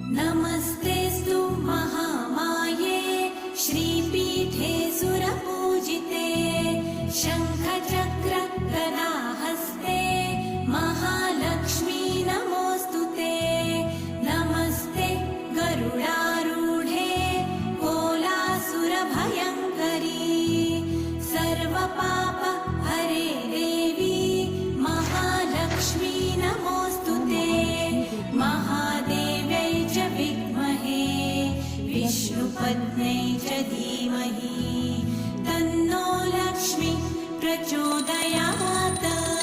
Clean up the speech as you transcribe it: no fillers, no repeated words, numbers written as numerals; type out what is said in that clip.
नमस्तेऽस्तु महामाये श्रीपीठे सुरपूजिते शङ्खचक्र गदाहस्ते महालक्ष्मी नमोऽस्तुते। नमस्ते गरुडारूढे कोलासुरभयङ्करी सर्वपाप हरे देवी महालक्ष्मी नमोऽस्तुते। महादेव्यै च विद्महे विष्णुपत्न्यै च धीमहि तन्नो लक्ष्मी प्रचोदयात्।